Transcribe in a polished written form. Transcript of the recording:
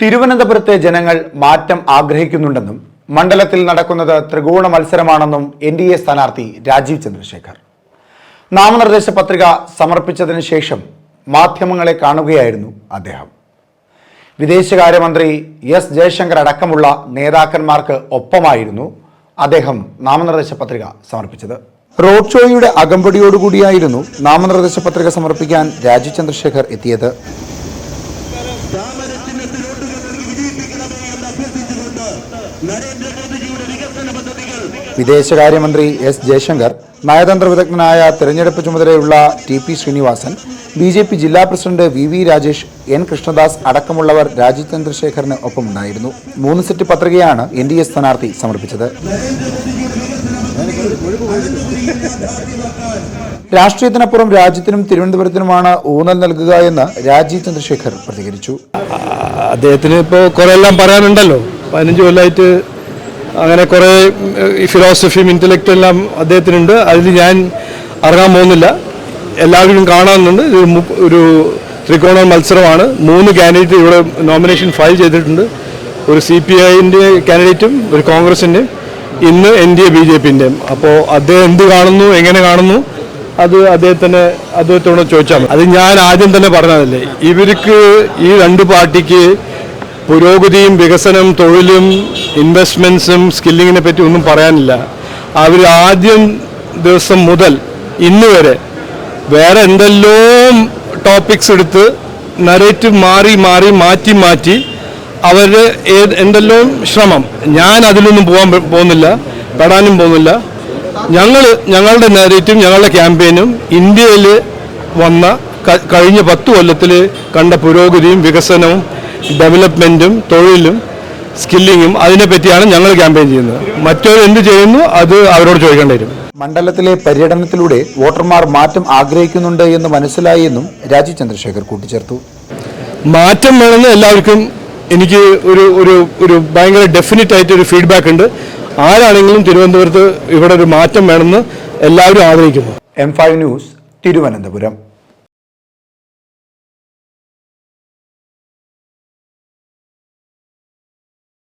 തിരുവനന്തപുരത്തെ ജനങ്ങൾ മാറ്റം ആഗ്രഹിക്കുന്നുണ്ടെന്നും മണ്ഡലത്തിൽ നടക്കുന്നത് ത്രികോണ മത്സരമാണെന്നും എൻഡിഎ സ്ഥാനാർത്ഥി രാജീവ് ചന്ദ്രശേഖർ നാമനിർദ്ദേശ പത്രിക സമർപ്പിച്ചതിന് ശേഷം മാധ്യമങ്ങളെ കാണുകയായിരുന്നു അദ്ദേഹം. വിദേശകാര്യമന്ത്രി എസ് ജയശങ്കർ അടക്കമുള്ള നേതാക്കന്മാർക്ക് ഒപ്പമായിരുന്നു അദ്ദേഹം നാമനിർദ്ദേശ പത്രിക സമർപ്പിച്ചത്. റോഡ് ഷോയുടെ അകമ്പടിയോടുകൂടിയായിരുന്നു നാമനിർദ്ദേശ പത്രിക സമർപ്പിക്കാൻ രാജീവ് ചന്ദ്രശേഖർ എത്തിയത്. വിദേശകാര്യമന്ത്രി എസ് ജയശങ്കർ, നയതന്ത്ര വിദഗ്ധനായ തെരഞ്ഞെടുപ്പ് ചുമതലയുള്ള ടി.പി. ശ്രീനിവാസൻ, ബി.ജെ.പി. ജില്ലാ president V. Rajesh, N. Krishnadas അടക്കമുള്ളവർ രാജീവ് ചന്ദ്രശേഖറിന് ഒപ്പമുണ്ടായിരുന്നു. 3 സെറ്റ് പത്രികയാണ് എൻഡിഎ സ്ഥാനാർത്ഥി സമർപ്പിച്ചത്. രാഷ്ട്രീയത്തിനപ്പുറം രാജ്യത്തിനും തിരുവനന്തപുരത്തിനുമാണ് ഊന്നൽ നൽകുക എന്ന് രാജീവ് ചന്ദ്രശേഖർ പ്രതികരിച്ചു. അദ്ദേഹത്തിന് ഇപ്പോൾ കുറേ എല്ലാം പറയാനുണ്ടല്ലോ. 15 കൊല്ലമായിട്ട് അങ്ങനെ കുറേ ഫിലോസഫിയും ഇൻ്റലക്റ്റും എല്ലാം അദ്ദേഹത്തിനുണ്ട്. അതിൽ ഞാൻ ഇറങ്ങാൻ പോകുന്നില്ല. എല്ലാവരും കാണാനുണ്ട്. ഒരു ത്രികോണ മത്സരമാണ്. 3 കാൻഡിഡേറ്റ് ഇവിടെ നോമിനേഷൻ ഫയൽ ചെയ്തിട്ടുണ്ട്. ഒരു CPIൻ്റെ കാൻഡിഡേറ്റും ഒരു കോൺഗ്രസിൻ്റെയും, ഇന്ന് NDA BJPൻ്റെയും. അപ്പോൾ അദ്ദേഹം എന്ത് കാണുന്നു, എങ്ങനെ കാണുന്നു, അത് അദ്ദേഹത്തോട് ചോദിച്ചാൽ മതി. അത് ഞാൻ ആദ്യം തന്നെ പറഞ്ഞതല്ലേ, ഇവർക്ക് ഈ 2 പാർട്ടിക്ക് പുരോഗതിയും വികസനം, തൊഴിലും ഇൻവെസ്റ്റ്മെൻറ്റ്സും സ്കില്ലിങ്ങിനെ പറ്റി ഒന്നും പറയാനില്ല. അവർ ആദ്യം ദിവസം മുതൽ ഇന്ന് വരെ വേറെ എന്തെല്ലാം ടോപ്പിക്സ് എടുത്ത് നരേറ്റീവ് മാറ്റി അവർ എന്തെല്ലാം ശ്രമം. ഞാൻ അതിലൊന്നും പോകുന്നില്ല, പെടാനും പോകുന്നില്ല. ഞങ്ങളുടെ നരേറ്റീവും ഞങ്ങളുടെ ക്യാമ്പയിനും ഇന്ത്യയിൽ വന്ന കഴിഞ്ഞ 10 കൊല്ലത്തിൽ കണ്ട പുരോഗതിയും വികസനവും ഡെവലപ്മെൻറ്റും തൊഴിലും സ്കില്ലിങ്ങും അതിനെപ്പറ്റിയാണ് ഞങ്ങൾ ക്യാമ്പയിൻ ചെയ്യുന്നത്. മറ്റവർ എന്ത് ചെയ്യുന്നു അത് അവരോട് ചോദിക്കേണ്ടി വരും. മണ്ഡലത്തിലെ പര്യടനത്തിലൂടെ വോട്ടർമാർ മാറ്റം ആഗ്രഹിക്കുന്നുണ്ട് എന്ന് മനസ്സിലായി എന്നും രാജീവ് ചന്ദ്രശേഖർ കൂട്ടിച്ചേർത്തു. മാറ്റം വേണമെന്ന് എല്ലാവർക്കും എനിക്ക് ഒരു ഭയങ്കര ഡെഫിനറ്റ് ആയിട്ടൊരു ഫീഡ്ബാക്ക് ഉണ്ട്. ആരാണെങ്കിലും തിരുവനന്തപുരത്ത് ഇവിടെ ഒരു മാറ്റം വേണമെന്ന് എല്ലാവരും ആഗ്രഹിക്കുന്നു. M5 news, Thiruvananthapuram.